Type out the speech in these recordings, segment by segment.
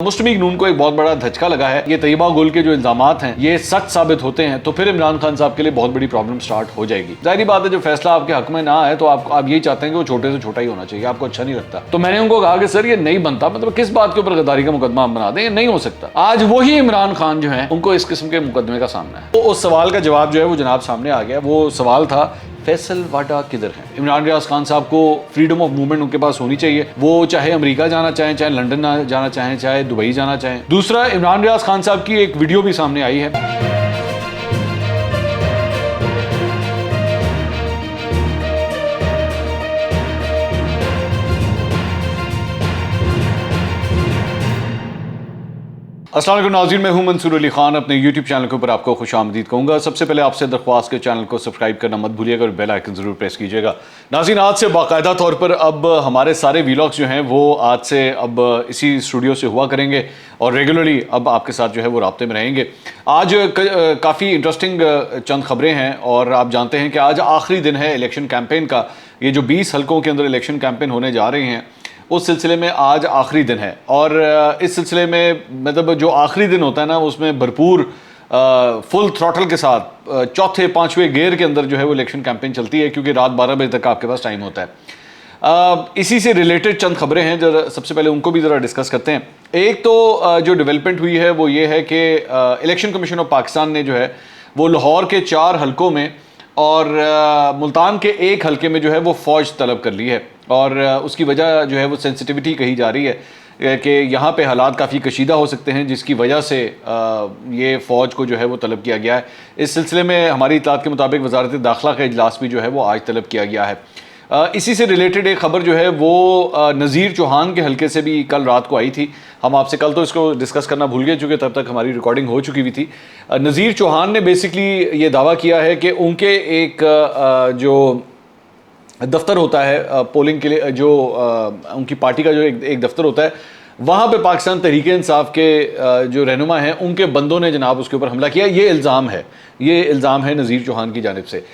मुस्लिम league नून को एक बहुत बड़ा धचका लगा है। ये तैयबा गुल के जो इल्जामात हैं ये सच साबित होते हैं तो फिर इमरान खान साहब के लिए बहुत बड़ी प्रॉब्लम स्टार्ट हो जाएगी। जाहिर बात है, जो फैसला आपके हक में ना आए तो आप यही चाहते हैं कि वो छोटे से छोटा ही होना चाहिए, आपको अच्छा नहीं लगता। तो मैंने उनको कहा कि सर ये नहीं बनता, मतलब किस बात के ऊपर गद्दारी का मुकदमा हम बना दें, ये नहीं हो सकता। आज वही इमरान खान जो है उनको इस किस्म के मुकदमे का सामना है। तो उस सवाल का जवाब जो है वो जनाब सामने आ गया। वो सवाल था फैसल वाडा किधर है। इमरान रियाज खान साहब को फ्रीडम ऑफ मूवमेंट उनके पास होनी चाहिए, वो चाहे अमेरिका जाना चाहें, चाहे लंदन जाना चाहें, चाहे दुबई जाना चाहें। दूसरा, इमरान रियाज खान साहब की एक वीडियो भी सामने आई है। अस्सलाम वालेकुम नाज़रीन, मैं हूं मंसूर अली खान। अपने यूट्यूब चैनल के ऊपर आपको खुशामदीद कहूँगा। सबसे पहले आपसे दरख्वास्त के चैनल को सब्सक्राइब करना मत भूलिएगा और बेल आइकन ज़रूर प्रेस कीजिएगा। नाज़रीन, आज से बाकायदा तौर पर अब हमारे सारे वीलॉग्स जो हैं वो आज से अब इसी स्टूडियो से हुआ करेंगे और रेगुलरली अब आपके साथ जो है वो राब्ते में रहेंगे। आज काफ़ी इंटरेस्टिंग चंद खबरें हैं और आप जानते हैं कि आज आखिरी दिन है इलेक्शन कैंपेन का। ये जो 20 हल्कों के अंदर इलेक्शन कैंपेन होने जा रहे हैं उस सिलसिले में आज आखिरी दिन है और इस सिलसिले में मतलब जो आखिरी दिन होता है ना उसमें भरपूर फुल थ्रॉटल के साथ चौथे पांचवें गियर के अंदर जो है वो इलेक्शन कैंपेन चलती है, क्योंकि रात 12 बजे तक आपके पास टाइम होता है। इसी से रिलेटेड चंद खबरें हैं, जरा सबसे पहले उनको भी ज़रा डिस्कस करते हैं। एक तो जो डेवलपमेंट हुई है वो ये है कि इलेक्शन कमीशन ऑफ पाकिस्तान ने जो है वो लाहौर के 4 हल्कों में और मुल्तान के 1 हल्के में जो है वो फ़ौज तलब कर ली है और उसकी वजह जो है वो सेंसिटिविटी कही जा रही है कि यहाँ पे हालात काफ़ी कशीदा हो सकते हैं, जिसकी वजह से ये फ़ौज को जो है वो तलब किया गया है। इस सिलसिले में हमारी इत्तलात के मुताबिक वज़ारत दाखिला का इजलास भी जो है वो आज तलब किया गया है। इसी से रिलेटेड एक ख़बर जो है वो नज़ीर चौहान के हल्के से भी कल रात को आई थी। हम आपसे कल तो इसको डिस्कस करना भूल गए क्योंकि तब तक हमारी रिकॉर्डिंग हो चुकी हुई थी। नज़ीर चौहान ने बेसिकली ये दावा किया है कि उनके एक जो दफ्तर होता है पोलिंग के लिए, जो उनकी पार्टी का जो एक दफ्तर होता है, वहाँ पे पाकिस्तान तहरीक इंसाफ के जो रहनुमा हैं उनके बंदों ने जनाब उसके ऊपर हमला किया। ये इल्ज़ाम है नज़ीर चौहान की जानिब से।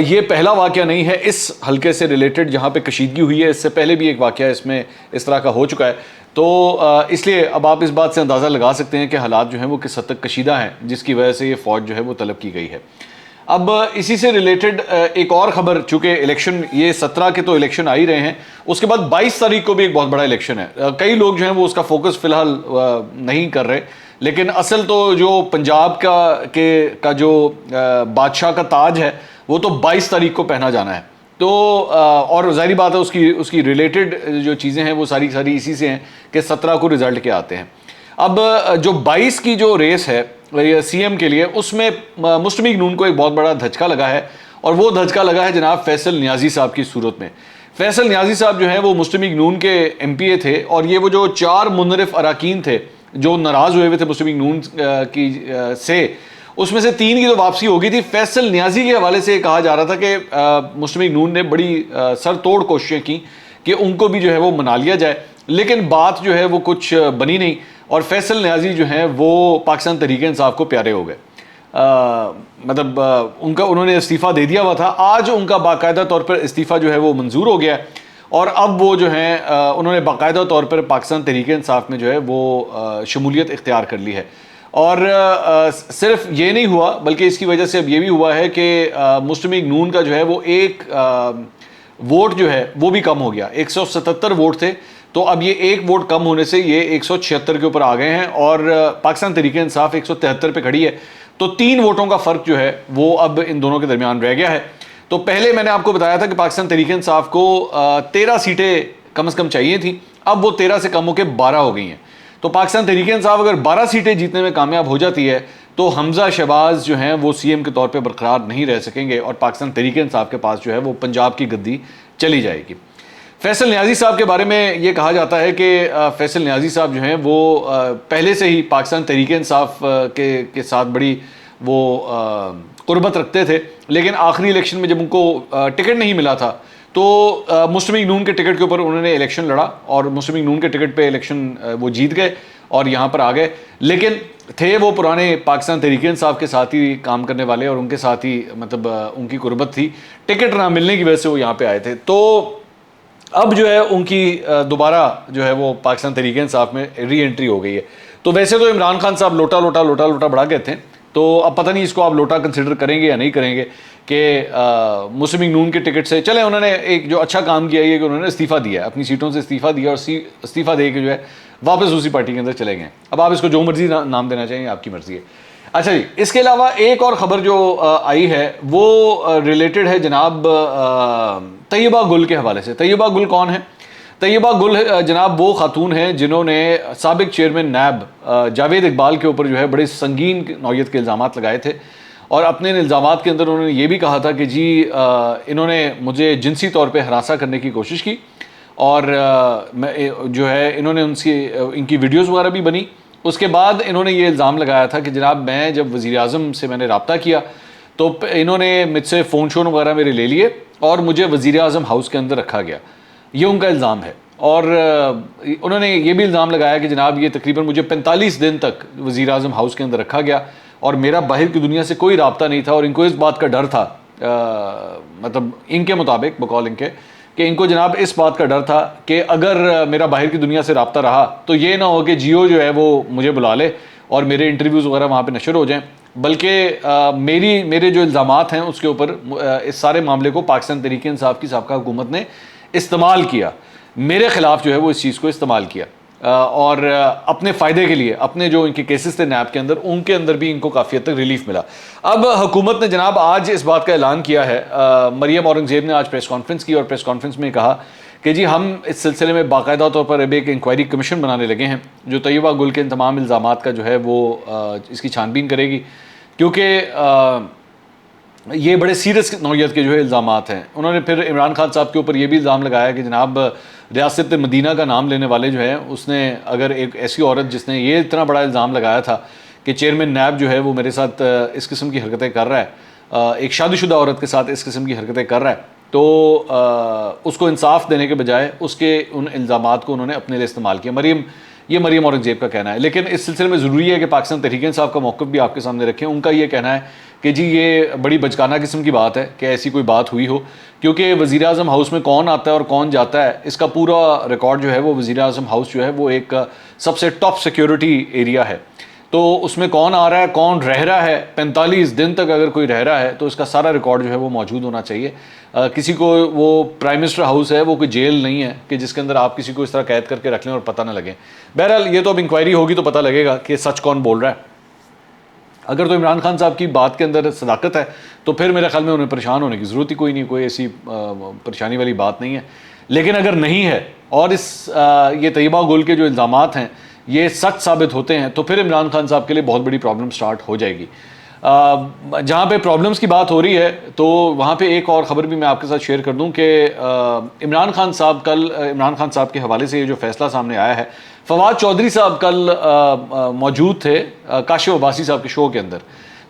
ये पहला वाक़या नहीं है इस हल्के से रिलेटेड जहाँ पे कशीदगी हुई है, इससे पहले भी एक वाक़या इसमें इस तरह का हो चुका है। तो इसलिए अब आप इस बात से अंदाज़ा लगा सकते हैं कि हालात जो हैं वो किस हद तक कशीदा हैं, जिसकी वजह से ये फ़ौज जो है वो तलब की गई है। अब इसी से रिलेटेड एक और ख़बर, चूँकि इलेक्शन ये 17 के तो इलेक्शन आ ही रहे हैं, उसके बाद 22 तारीख को भी एक बहुत बड़ा इलेक्शन है। कई लोग जो हैं वो उसका फोकस फ़िलहाल नहीं कर रहे, लेकिन असल तो जो पंजाब का जो बादशाह का ताज है वो तो 22 तारीख को पहना जाना है। तो और जाहिर बात है उसकी रिलेटेड जो चीज़ें हैं वो सारी इसी से हैं कि 17 को रिज़ल्ट के आते हैं। अब जो 22 की जो रेस है सीएम के लिए, उसमें मुस्लिम लीग नून को एक बहुत बड़ा धचका लगा है और वो धचका लगा है जनाब फैसल नियाजी साहब की सूरत में। फैसल नियाजी साहब जो हैं वो मुस्लिम लीग नून के एमपीए थे और ये वो जो 4 मुनरिफ अरकान थे जो नाराज़ हुए थे मुस्लिम लीग नून की से, उसमें से 3 की तो वापसी हो गई थी। फैसल नियाजी के हवाले से कहा जा रहा था कि मुस्लिम लीग नून ने बड़ी सर तोड़ कोशिशें की कि उनको भी जो है वो मना लिया जाए, लेकिन बात जो है वो कुछ बनी नहीं और फैसल नियाजी जो हैं वो पाकिस्तान तहरीक इंसाफ को प्यारे हो गए। मतलब उन्होंने इस्तीफ़ा दे दिया हुआ था, आज उनका बाकायदा तौर पर इस्तीफ़ा जो है वो मंजूर हो गया और अब वो जो हैं उन्होंने बाकायदा तौर पर पाकिस्तान तहरीक इंसाफ में जो है वो शमूलियत इख्तियार कर ली है। और सिर्फ ये नहीं हुआ बल्कि इसकी वजह से अब ये भी हुआ है कि मुस्लिम लीग नून का जो है वो एक वोट जो है वो भी कम हो गया। 177 वोट थे, तो अब ये एक वोट कम होने से ये 176 के ऊपर आ गए हैं और पाकिस्तान तहरीक इंसाफ 173 पे खड़ी है। तो 3 वोटों का फ़र्क जो है वो अब इन दोनों के दरमियान रह गया है। तो पहले मैंने आपको बताया था कि पाकिस्तान तहरीक इंसाफ को 13 सीटें कम से कम चाहिए थी, अब वो 13 से कम होकर 12 हो गई हैं। तो पाकिस्तान तहरीक इंसाफ अगर 12 सीटें जीतने में कामयाब हो जाती है तो हमजा शहबाज जो हैं वो सीएम के तौर पे बरकरार नहीं रह सकेंगे और पाकिस्तान तहरीक इंसाफ के पास जो है वो पंजाब की गद्दी चली जाएगी। फैसल नियाजी साहब के बारे में ये कहा जाता है कि फैसल नियाजी साहब जो हैं वो पहले से ही पाकिस्तान तहरीक इंसाफ के साथ बड़ी वो कुर्बत रखते थे, लेकिन आखिरी इलेक्शन में जब उनको टिकट नहीं मिला था तो मुस्लिम लीग नून के टिकट के ऊपर उन्होंने इलेक्शन लड़ा और मुस्लिम लीग नून के टिकट पे इलेक्शन वो जीत गए और यहाँ पर आ गए। लेकिन थे वो पुराने पाकिस्तान तहरीक इंसाफ के साथ ही काम करने वाले और उनके साथ ही मतलब उनकी कुर्बत थी, टिकट ना मिलने की वजह से वो यहाँ पे आए थे। तो अब जो है उनकी दोबारा जो है वो पाकिस्तान तहरीक इंसाफ में री एंट्री हो गई है। तो वैसे तो इमरान खान साहब लोटा लोटा लोटा लोटा बढ़ा गए थे, तो अब पता नहीं इसको आप लोटा कंसिडर करेंगे या नहीं करेंगे कि मुस्लिम लीग नून के टिकट से चले। उन्होंने एक जो अच्छा काम किया है कि उन्होंने इस्तीफ़ा दिया, अपनी सीटों से इस्तीफ़ा दिया और इस्तीफ़ा दे के जो है वापस उसी पार्टी के अंदर चले गए। अब आप इसको जो मर्जी नाम देना चाहिए, आपकी मर्जी है। अच्छा जी, इसके अलावा एक और ख़बर जो आई है वो रिलेटेड है जनाब तैयबा गुल के हवाले से। तैयबा गुल कौन है? तैयबा गुल जनाब वो खातून हैं जिन्होंने साबिक चेयरमैन नैब जावेद इकबाल के ऊपर जो है बड़े संगीन नौयत के इल्ज़ाम लगाए थे, और अपने इल्ज़ाम के अंदर उन्होंने ये भी कहा था कि जी इन्होंने मुझे जिनसी तौर पर हरासा करने की कोशिश की, और जो है इन्होंने इनकी वीडियोज़ वगैरह भी बनी। उसके बाद इन्होंने ये इल्ज़ाम लगाया था कि जनाब मैं जब वज़ीर-ए-आज़म से मैंने रब्ता किया तो इन्होंने मुझसे फ़ोन शोन वगैरह मेरे ले लिए और मुझे वज़ीर-ए-आज़म हाउस के अंदर रखा गया। ये उनका इल्ज़ाम है। और उन्होंने ये भी इल्ज़ाम लगाया कि जनाब ये तकरीबन मुझे 45 दिन तक वज़ीर-ए-आज़म हाउस के अंदर रखा गया और मेरा बाहर की दुनिया से कोई रब्ता नहीं था, और इनको इस बात का डर था, मतलब इनके मुताबिक बकौल इनके, कि इनको जनाब इस बात का डर था कि अगर मेरा बाहर की दुनिया से रब्ता रहा तो ये ना हो कि जियो जो है वो मुझे बुला ले और मेरे इंटरव्यूज़ वगैरह वहाँ पे नशर हो जाएं, बल्कि मेरे जो इल्ज़ामात हैं उसके ऊपर इस सारे मामले को पाकिस्तान तहरीक इंसाफ की साबका हुकूमत ने इस्तेमाल किया, मेरे ख़िलाफ़ जो है वो इस चीज़ को इस्तेमाल किया, और अपने फ़ायदे के लिए अपने जो इनके केसेस थे नैब के अंदर, उनके अंदर भी इनको काफ़ी हद तक रिलीफ मिला। अब हुकूमत ने जनाब आज इस बात का ऐलान किया है, मरियम औरंगज़ेब ने आज प्रेस कॉन्फ्रेंस की और प्रेस कॉन्फ्रेंस में कहा कि जी हम इस सिलसिले में बाकायदा तौर पर अब एक इंक्वायरी कमीशन बनाने लगे हैं जो तैयबा गुल के इन तमाम इल्ज़ामात का जो है वो इसकी छानबीन करेगी, क्योंकि ये बड़े सीरियस नौयत के जो है इल्ज़ामात हैं। उन्होंने फिर इमरान खान साहब के ऊपर ये भी इल्ज़ाम लगाया कि जनाब रियासत मदीना का नाम लेने वाले जो है उसने अगर एक ऐसी औरत जिसने ये इतना बड़ा इल्ज़ाम लगाया था कि चेयरमैन नैब जो है वो मेरे साथ इस किस्म की हरकतें कर रहा है, एक शादीशुदा औरत के साथ इस किस्म की हरकतें कर रहा है, तो उसको इंसाफ देने के बजाय उसके उन इल्ज़ामात को उन्होंने अपने लिए इस्तेमाल किया। ये मरियम औरंगज़ेब का कहना है। लेकिन इस सिलसिले में ज़रूरी है कि पाकिस्तान तहरीक इंसाफ का मौक़िफ़ भी आपके सामने रखें। उनका ये कहना है कि जी ये बड़ी बचकाना किस्म की बात है कि ऐसी कोई बात हुई हो, क्योंकि वज़ीर-ए-आज़म हाउस में कौन आता है और कौन जाता है इसका पूरा रिकॉर्ड जो है वो वज़ीर-ए-आज़म हाउस जो है वो एक सबसे टॉप सिक्योरिटी एरिया है, तो उसमें कौन आ रहा है कौन रह रहा है, 45 दिन तक अगर कोई रह रहा है तो इसका सारा रिकॉर्ड जो है वो मौजूद होना चाहिए। किसी को वो प्राइम मिनिस्टर हाउस है, वो कोई जेल नहीं है कि जिसके अंदर आप किसी को इस तरह कैद करके रख लें और पता ना लगे। बहरहाल ये तो अब इंक्वायरी होगी तो पता लगेगा कि सच कौन बोल रहा है। अगर तो इमरान खान साहब की बात के अंदर सदाकत है तो फिर मेरे ख्याल में उन्हें परेशान होने की ज़रूरत ही कोई नहीं, कोई ऐसी परेशानी वाली बात नहीं है। लेकिन अगर नहीं है और ये तैयबा गुल के जो इल्ज़ामात हैं ये सच साबित होते हैं तो फिर इमरान खान साहब के लिए बहुत बड़ी प्रॉब्लम स्टार्ट हो जाएगी। जहाँ पे प्रॉब्लम्स की बात हो रही है तो वहाँ पे एक और ख़बर भी मैं आपके साथ शेयर कर दूँ कि इमरान खान साहब के हवाले से ये जो फैसला सामने आया है, फवाद चौधरी साहब कल मौजूद थे काशिफ अब्बासी साहब के शो के अंदर,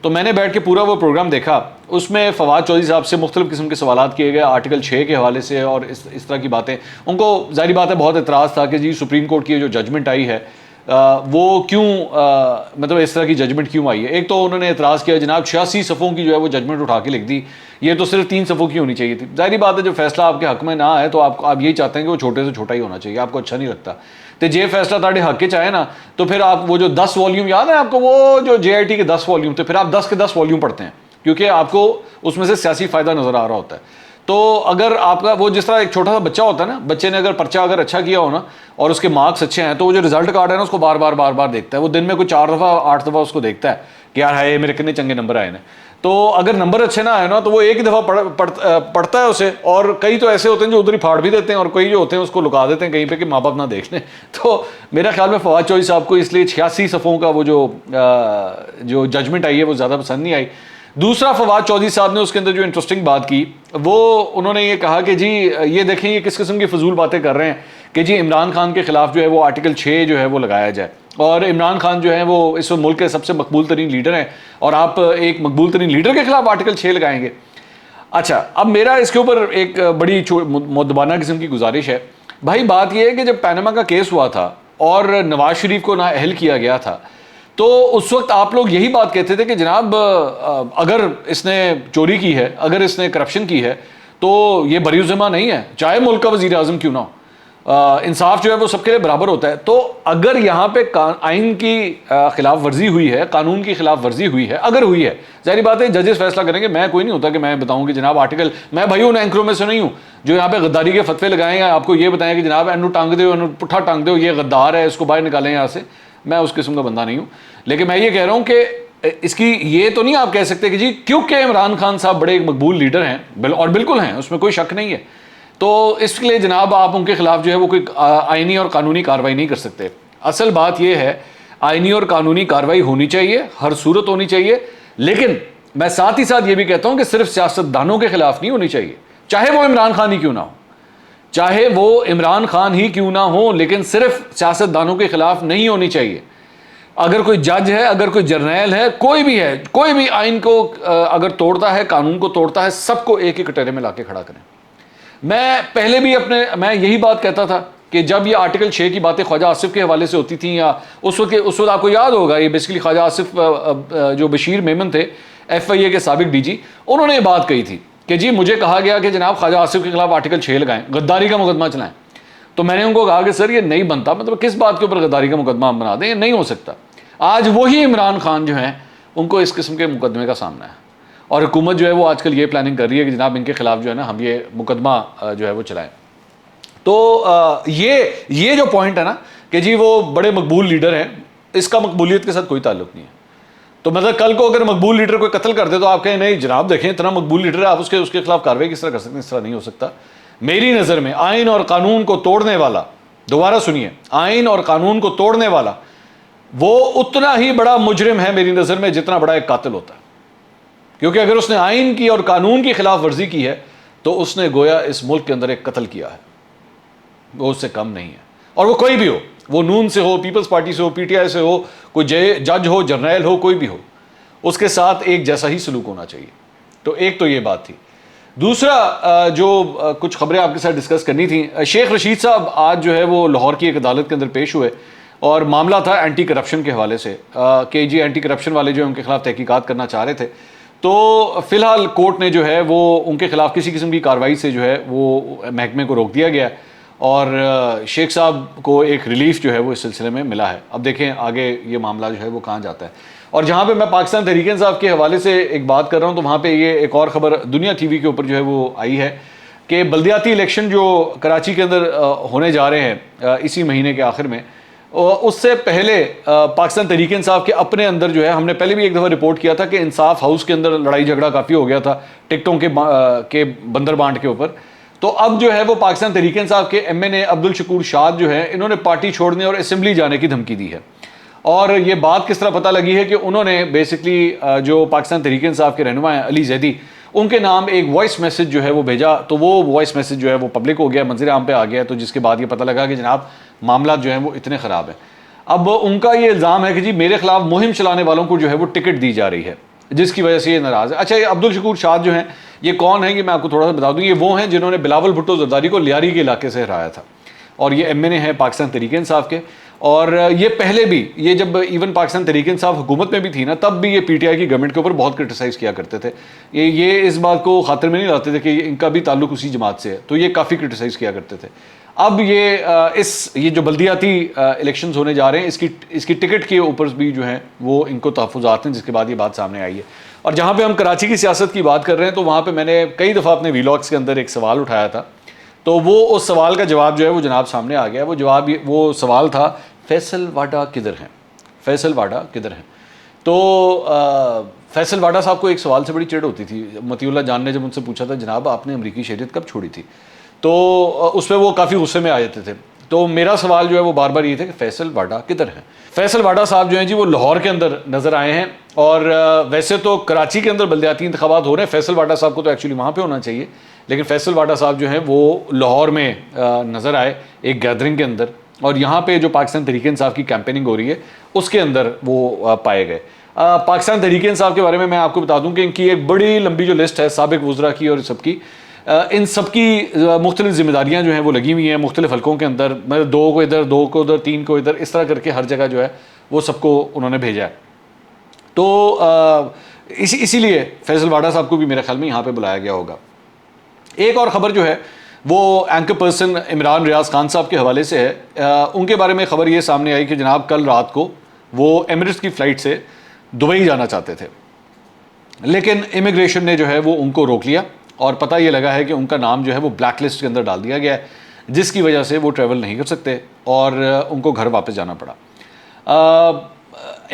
तो मैंने बैठ के पूरा वो प्रोग्राम देखा। उसमें फवाद चौधरी साहब से मुख्तलिफ़ किस्म के सवालात किए गए आर्टिकल 6 के हवाले से और इस तरह की बातें। उनको ज़ाहिर बात है बहुत एतराज़ था कि जी सुप्रीम कोर्ट की जो जजमेंट आई है वो क्यों मतलब इस तरह की जजमेंट क्यों आई है। एक तो उन्होंने एतराज़ किया जनाब 86 सफ़ों की जो है वो जजमेंट उठा के लिख दी, ये तो सिर्फ 3 सफ़ों की होनी चाहिए थी। ज़ाहिर बात है जब फैसला आपके हक़ में ना आए तो आप यही चाहते हैं कि वो छोटे से छोटा ही होना चाहिए, आपको अच्छा नहीं लगता। तो जे फैसला ताड़े हक़ चाहे ना तो फिर आप वो जो 10 वॉल्यूम याद है आपको, वो जो JIT के 10 वॉल्यूम थे, फिर आप 10 के 10 वॉल्यूम पढ़ते हैं क्योंकि आपको उसमें से सियासी फ़ायदा नज़र आ रहा होता है। तो अगर आपका वो जिस तरह एक छोटा सा बच्चा होता है ना, बच्चे ने अगर पर्चा अगर अच्छा किया हो ना और उसके मार्क्स अच्छे हैं तो वो जो रिजल्ट कार्ड है ना उसको बार बार देखता है। वो दिन में कोई 4 दफ़ा 8 दफ़ा उसको देखता है कि यार है मेरे कितने चंगे नंबर आए हैं। तो अगर नंबर अच्छे ना आए ना तो वो एक ही दफ़ा पढ़ता है उसे, और कई तो ऐसे होते हैं जो उधर ही फाड़ भी देते हैं और कई जो होते हैं उसको लुका देते हैं कहीं पे कि माँ बाप ना देख लें। तो मेरा ख्याल में फवाद चौधरी साहब को इसलिए 86 सफ़ों का वो जो जजमेंट आई है वो ज़्यादा पसंद नहीं आई। दूसरा, फवाद चौधरी साहब ने उसके अंदर जो इंटरेस्टिंग बात की वो उन्होंने ये कहा कि जी ये देखें ये किस किस्म की फजूल बातें कर रहे हैं कि जी इमरान खान के खिलाफ जो है वो आर्टिकल 6 जो है वो लगाया जाए, और इमरान खान जो है वो इस मुल्क के सबसे मकबूल तरीन लीडर हैं और आप एक मकबूल तरीन लीडर के खिलाफ आर्टिकल 6 लगाएंगे। अच्छा, अब मेरा इसके ऊपर एक बड़ी मुद्दबाना किस्म की गुजारिश है भाई। बात यह है कि जब पैनामा का केस हुआ था और नवाज शरीफ को नाअहल किया गया था तो उस वक्त आप लोग यही बात कहते थे कि जनाब अगर इसने चोरी की है, अगर इसने करप्शन की है तो ये बरीज़िम्मा नहीं है, चाहे मुल्क का वज़ीर आज़म क्यों ना हो। इंसाफ जो है वो सबके लिए बराबर होता है। तो अगर यहाँ पे आइन की खिलाफ वर्जी हुई है, कानून की खिलाफ वर्जी हुई है, अगर हुई है, जाहिर बात है जजेस फैसला करेंगे। मैं कोई नहीं होता कि मैं बताऊं कि जनाब आर्टिकल, मैं भाई उन एंकरों में से नहीं हूं जो यहाँ पे गद्दारी के फतवे लगाएं या आपको ये बताएं कि जनाब एनु टांग दो, एनु पुट्ठा टांग दो, ये गद्दार है, इसको बाहर निकालें यहाँ से। मैं उस किस्म का बंदा नहीं हूँ। लेकिन मैं ये कह रहा हूँ कि इसकी ये तो नहीं आप कह सकते कि जी क्योंकि इमरान खान साहब बड़े मकबूल लीडर हैं, और बिल्कुल हैं, उसमें कोई शक नहीं है, तो इसके लिए जनाब आप उनके खिलाफ जो है वो कोई आईनी और कानूनी कार्रवाई नहीं कर सकते। असल बात यह है, आईनी और कानूनी कार्रवाई होनी चाहिए, हर सूरत होनी चाहिए। लेकिन मैं साथ ही साथ ये भी कहता हूं कि सिर्फ सियासतदानों के खिलाफ नहीं होनी चाहिए, चाहे वो इमरान खान ही क्यों ना हो, चाहे वो इमरान खान ही क्यों ना हो, लेकिन सिर्फ सियासतदानों के खिलाफ नहीं होनी चाहिए। अगर कोई जज है, अगर कोई जर्नैल है, कोई भी है, कोई भी आइन को अगर तोड़ता है, कानून को तोड़ता है, सबको एक ही कटोरे में लाके खड़ा करें। मैं पहले भी मैं यही बात कहता था कि जब ये आर्टिकल 6 की बातें ख्वाजा आसिफ के हवाले से होती थी, या उस वक्त आपको याद होगा, ये बेसिकली ख्वाजा आसिफ जो बशीर मेमन थे FIA के साबिक DG, उन्होंने ये बात कही थी कि जी मुझे कहा गया कि जनाब ख्वाजा आसिफ के खिलाफ आर्टिकल 6 लगाएं, गद्दारी का मुकदमा चलाएं। तो मैंने उनको कहा कि सर ये नहीं बनता, मतलब किस बात के ऊपर गद्दारी का मुकदमा हम बना दें, ये नहीं हो सकता। आज वही इमरान खान जो है उनको इस किस्म के मुकदमे का सामना है, और हुकूमत जो है वो आजकल ये प्लानिंग कर रही है कि जनाब इनके खिलाफ जो है ना हम ये मुकदमा जो है वो चलाएं। तो ये जो पॉइंट है ना कि जी वो बड़े मकबूल लीडर हैं, इसका मकबूलियत के साथ कोई ताल्लुक नहीं है। तो मतलब कल को अगर मकबूल लीडर कोई कत्ल कर दे तो आप कहें नहीं जनाब देखें इतना मकबूल लीडर है, आप उसके खिलाफ कार्रवाई किस तरह कर सकते हैं? इस तरह नहीं हो सकता। मेरी नज़र में आइन और कानून को तोड़ने वाला, दोबारा सुनिए, आइन और कानून को तोड़ने वाला वो उतना ही बड़ा मुजरिम है मेरी नज़र में जितना बड़ा एक कातिल होता है। क्योंकि अगर उसने आइन की और कानून की खिलाफ वर्जी की है तो उसने गोया इस मुल्क के अंदर एक कत्ल किया है, वो उससे कम नहीं है। और वो कोई भी हो, वो नून से हो, पीपल्स पार्टी से हो, PTI से हो, कोई जज हो, जर्नैल हो, कोई भी हो, उसके साथ एक जैसा ही सलूक होना चाहिए। तो एक तो ये बात थी। दूसरा जो कुछ खबरें आपके साथ डिस्कस करनी थी, शेख रशीद साहब आज जो है वो लाहौर की एक अदालत के अंदर पेश हुए, और मामला था एंटी करप्शन के हवाले से कि जी एंटी करप्शन वाले जो उनके खिलाफ तहकीकात करना चाह रहे थे। तो फिलहाल कोर्ट ने जो है वो उनके खिलाफ किसी किस्म की कार्रवाई से जो है वो महकमे को रोक दिया गया, और शेख साहब को एक रिलीफ जो है वो इस सिलसिले में मिला है। अब देखें आगे ये मामला जो है वो कहाँ जाता है। और जहाँ पे मैं पाकिस्तान तहरीक इंसाफ के हवाले से एक बात कर रहा हूँ, तो वहाँ पे ये एक और ख़बर दुनिया TV के ऊपर जो है वो आई है कि बल्दियाती इलेक्शन जो कराची के अंदर होने जा रहे हैं इसी महीने के आखिर में, उससे पहले पाकिस्तान तहरीक इंसाफ के अपने अंदर जो है, हमने पहले भी एक दफ़ा रिपोर्ट किया था कि इंसाफ हाउस के अंदर लड़ाई झगड़ा काफ़ी हो गया था टिकटों के बंदर बांट के ऊपर। तो अब जो है वो पाकिस्तान तहरीक इंसाफ के MNA अब्दुल शकूर शाद जो है, इन्होंने पार्टी छोड़ने और असेंबली जाने की धमकी दी है। और ये बात किस तरह पता लगी है कि उन्होंने बेसिकली जो पाकिस्तान तहरीक इंसाफ के रहनुमा हैं अली जैदी, उनके नाम एक वॉइस मैसेज जो है वो भेजा, तो वो वॉइस मैसेज जो है वो पब्लिक हो गया, मंजर आम पे आ गया। तो जिसके बाद ये पता लगा कि जनाब मामला जो है वो इतने ख़राब है। अब उनका ये इल्ज़ाम है कि जी मेरे खिलाफ मुहिम चलाने वालों को जो है वो टिकट दी जा रही है, जिसकी वजह से ये नाराज़ है। अच्छा, ये अब्दुल शकूर शाद जो हैं, ये कौन है, ये मैं आपको थोड़ा सा बता दूँ। ये वो हैं जिन्होंने बिलावल भुट्टो जरदारी को लियारी के इलाके से हराया था, और ये MNA हैं पाकिस्तान तहरीक इंसाफ के। और ये पहले भी, ये जब इवन पाकिस्तान तहरीक इंसाफ हुकूमत में भी थी ना, तब भी ये PTI की गवर्नमेंट के ऊपर बहुत क्रिटिसाइज़ किया करते थे। ये इस बात को खातिर में नहीं लाते थे कि इनका भी ताल्लुक उसी जमात से है, तो ये काफ़ी क्रिटिसाइज़ किया करते थे। अब ये जो बल्दियाती इलेक्शंस होने जा रहे हैं, इसकी टिकट के ऊपर भी जो है वो इनको तहफ़्फ़ुज़ात हैं, जिसके बाद ये बात सामने आई है। और जहाँ पे हम कराची की सियासत की बात कर रहे हैं, तो वहाँ पे मैंने कई दफ़ा अपने व्लॉग्स के अंदर एक सवाल उठाया था, तो वो उस सवाल का जवाब जो है वो जनाब सामने आ गया। वो सवाल था फैसल वाडा किधर हैं, फैसल वाडा किधर हैं। तो फैसल वाडा साहब को एक सवाल से बड़ी चिढ़ होती थी। मतीउल्लाह जान ने जब उनसे पूछा था जनाब आपने अमरीकी शहरियत कब छोड़ी थी, तो उस पर वो काफ़ी गुस्से में आ जाते थे। तो मेरा सवाल जो है वो बार बार ये था कि फैसल वाडा किधर हैं। फैसल वाडा साहब जो हैं जी वो लाहौर के अंदर नज़र आए हैं, और वैसे तो कराची के अंदर बल्दियाती इंतखाबात हो रहे हैं, फैसल वाडा साहब को तो एक्चुअली वहाँ पे होना चाहिए, लेकिन फैसल वाडा साहब जो हैं वो लाहौर में नज़र आए एक गैदरिंग के अंदर, और यहाँ पे जो पाकिस्तान तहरीक इंसाफ की कैंपेनिंग हो रही है उसके अंदर वो पाए गए। पाकिस्तान तहरीक इंसाफ के बारे में मैं आपको बता दूँ कि इनकी एक बड़ी लंबी जो लिस्ट है साबिक वज़रा की और सबकी, इन सब की मुख्तलिफ जिम्मेदारियाँ जो हैं वो लगी हुई हैं मुख्तलिफ हलकों के अंदर। मतलब 2 को इधर, 2 को उधर, 3 को इधर, इस तरह करके हर जगह जो है वो सबको उन्होंने भेजा है। तो इसीलिए फैसल वाडा साहब को भी मेरे ख्याल में यहाँ पे बुलाया गया होगा। एक और ख़बर जो है वो एंकर पर्सन इमरान रियाज खान साहब के हवाले से है। उनके बारे में ख़बर ये सामने आई कि जनाब कल रात को वो एमिरेट्स की फ़्लाइट से दुबई जाना चाहते थे, लेकिन इमिग्रेशन ने जो है वो उनको रोक लिया और पता ये लगा है कि उनका नाम जो है वो ब्लैक लिस्ट के अंदर डाल दिया गया है, जिसकी वजह से वो ट्रैवल नहीं कर सकते और उनको घर वापस जाना पड़ा।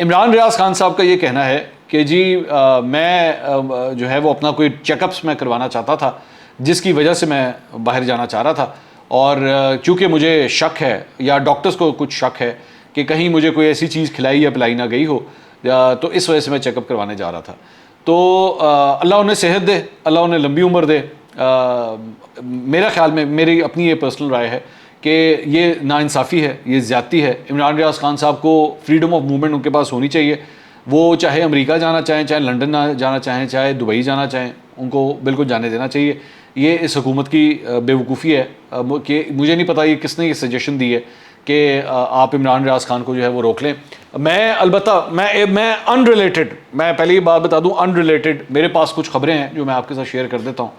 इमरान रियाज खान साहब का ये कहना है कि जी मैं जो है वो अपना कोई चेकअप्स मैं करवाना चाहता था, जिसकी वजह से मैं बाहर जाना चाह रहा था, और चूँकि मुझे शक है या डॉक्टर्स को कुछ शक है कि कहीं मुझे कोई ऐसी चीज़ खिलाई या पिलाई ना गई हो, तो इस वजह से मैं चेकअप करवाने जा रहा था। तो अल्लाह उन्हें सेहत दे, अल्लाह उन्हें लंबी उम्र दे। मेरा ख्याल में, मेरी अपनी ये पर्सनल राय है कि ये नाइंसाफ़ी है, ये ज़्यादती है। इमरान रियाज खान साहब को फ्रीडम ऑफ मूवमेंट उनके पास होनी चाहिए। वो चाहे अमेरिका जाना चाहें, चाहे लंदन जाना चाहें, चाहे दुबई जाना चाहें, उनको बिल्कुल जाने देना चाहिए। ये इस हुकूमत की बेवकूफ़ी है कि मुझे नहीं पता ये किसने ये सजेशन दी है कि आप इमरान रियाज खान को जो है वो रोक लें। मैं अलबत्ता मैं अनरिलेटेड, मैं पहले ये बात बता दूं, अनरिलेटेड मेरे पास कुछ खबरें हैं जो मैं आपके साथ शेयर कर देता हूं।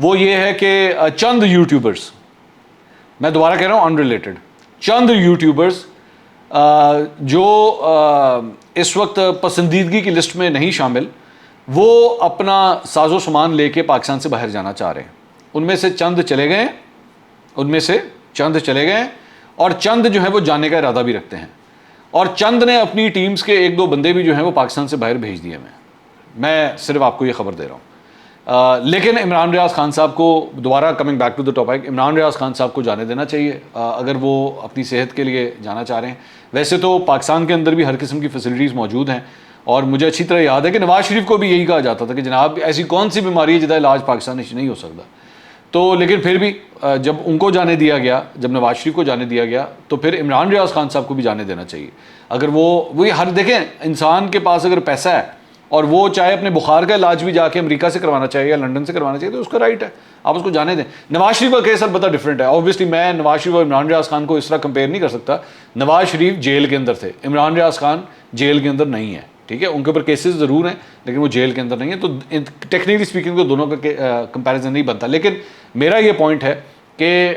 वो ये है कि चंद यूट्यूबर्स, मैं दोबारा कह रहा हूं अनरिलेटेड, चंद यूट्यूबर्स जो इस वक्त पसंदीदगी की लिस्ट में नहीं शामिल, वो अपना साजो सामान लेके पाकिस्तान से बाहर जाना चाह रहे हैं। उनमें से चंद चले गए, और चंद जो है वो जाने का इरादा भी रखते हैं, और चंद ने अपनी टीम्स के एक दो बंदे भी जो हैं वो पाकिस्तान से बाहर भेज दिए। मैं सिर्फ आपको ये खबर दे रहा हूँ। लेकिन इमरान रियाज खान साहब को, दोबारा coming back to the topic, Imran Riyaz Khan sahab को जाने देना चाहिए अगर वो अपनी सेहत के लिए जाना चाह रहे हैं। वैसे तो पाकिस्तान के अंदर भी हर किस्म की फैसिलिटीज़ मौजूद हैं, और मुझे अच्छी तरह याद है कि नवाज शरीफ को भी यही कहा जाता था कि जनाब ऐसी कौन सी बीमारी है जिसका इलाज पाकिस्तान में नहीं हो सकता। तो लेकिन फिर भी जब उनको जाने दिया गया, जब नवाज शरीफ को जाने दिया गया, तो फिर इमरान रियाज खान साहब को भी जाने देना चाहिए। अगर वो हर देखें, इंसान के पास अगर पैसा है और वो चाहे अपने बुखार का इलाज भी जाके अमेरिका से करवाना चाहिए या लंदन से करवाना चाहिए, तो उसका राइट है, आप उसको जाने दें। नवाज शरीफ का केस अलबत्ता डिफरेंट है। ऑब्वियसली मैं नवाज शरीफ और इमरान रियाज खान को इस तरह कंपेयर नहीं कर सकता। नवाज शरीफ जेल के अंदर थे, इमरान रियाज खान जेल के अंदर नहीं है, ठीक है। उनके ऊपर केसेस ज़रूर हैं लेकिन वो जेल के अंदर नहीं है, तो टेक्निकली स्पीकिंग तो दोनों का कंपैरिजन नहीं बनता। लेकिन मेरा ये पॉइंट है कि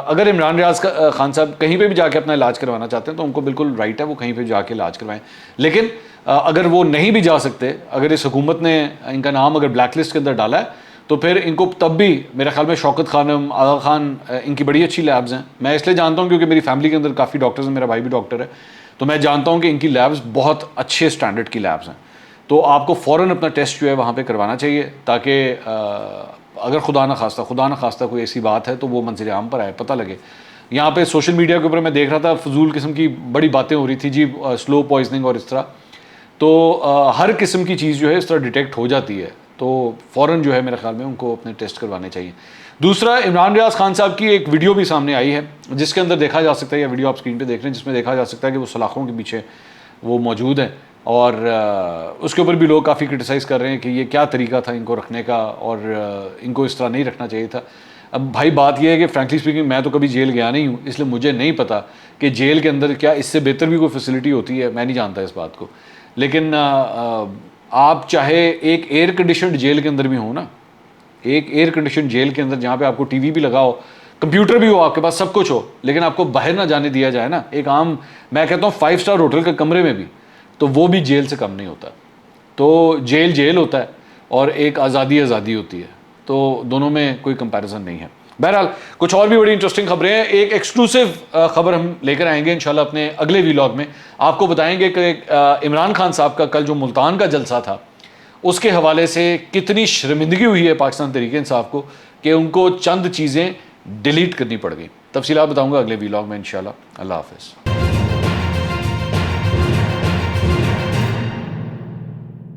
अगर इमरान रियाज खान साहब कहीं पे भी जाके अपना इलाज करवाना चाहते हैं तो उनको बिल्कुल राइट है, वो कहीं पे जाके इलाज करवाएं। लेकिन अगर वो नहीं भी जा सकते, अगर इस हुकूमत ने इनका नाम अगर ब्लैक लिस्ट के अंदर डाला है, तो फिर इनको तब भी मेरे ख्याल में शौकत खानम, आगा खान, इनकी बड़ी अच्छी लैब्स हैं। मैं इसलिए जानता हूँ क्योंकि मेरी फैमिली के अंदर काफ़ी डॉक्टर्स हैं, मेरा भाई भी डॉक्टर है, तो मैं जानता हूँ कि इनकी लैब्स बहुत अच्छे स्टैंडर्ड की लैब्स हैं। तो आपको फ़ौरन अपना टेस्ट जो है वहाँ पे करवाना चाहिए, ताकि अगर खुदा न खास्ता कोई ऐसी बात है तो वो मंज़िल आम पर आए, पता लगे। यहाँ पे सोशल मीडिया के ऊपर मैं देख रहा था फजूल किस्म की बड़ी बातें हो रही थी जी, स्लो पॉइजनिंग और इस तरह। तो हर किस्म की चीज़ जो है इस तरह डिटेक्ट हो जाती है, तो फ़ौरन जो है मेरे ख्याल में उनको अपने टेस्ट करवाने चाहिए। दूसरा, इमरान रियाज खान साहब की एक वीडियो भी सामने आई है जिसके अंदर देखा जा सकता है, या वीडियो आप स्क्रीन पे देख रहे हैं, जिसमें देखा जा सकता है कि वो सलाखों के पीछे वो मौजूद हैं, और उसके ऊपर भी लोग काफ़ी क्रिटिसाइज़ कर रहे हैं कि ये क्या तरीका था इनको रखने का, और इनको इस तरह नहीं रखना चाहिए था। अब भाई बात यह है कि फ्रैंकली स्पीकिंग मैं तो कभी जेल गया नहीं हूँ, इसलिए मुझे नहीं पता कि जेल के अंदर क्या इससे बेहतर भी कोई फैसिलिटी होती है, मैं नहीं जानता इस बात को। लेकिन आप चाहे एक एयर कंडीशनड जेल के अंदर भी हो ना, एक एयर कंडीशन जेल के अंदर जहाँ पे आपको टीवी भी लगा हो, कंप्यूटर भी हो, आपके पास सब कुछ हो, लेकिन आपको बाहर ना जाने दिया जाए ना, एक आम, मैं कहता हूँ 5 स्टार होटल के कमरे में भी, तो वो भी जेल से कम नहीं होता। तो जेल जेल होता है और एक आज़ादी होती है, तो दोनों में कोई कंपैरिजन नहीं है। बहरहाल कुछ और भी बड़ी इंटरेस्टिंग खबरें हैं। एक एक्सक्लूसिव खबर हम लेकर आएंगे इंशाल्लाह अपने अगले व्लॉग में, आपको बताएंगे कि इमरान खान साहब का कल जो मुल्तान का जलसा था उसके हवाले से कितनी शर्मिंदगी हुई है पाकिस्तान तहरीक इंसाफ को कि उनको चंद चीज़ें डिलीट करनी पड़ गई। तफसीलात बताऊंगा अगले व्लॉग में इंशाल्लाह। अल्लाह हाफ़िज़।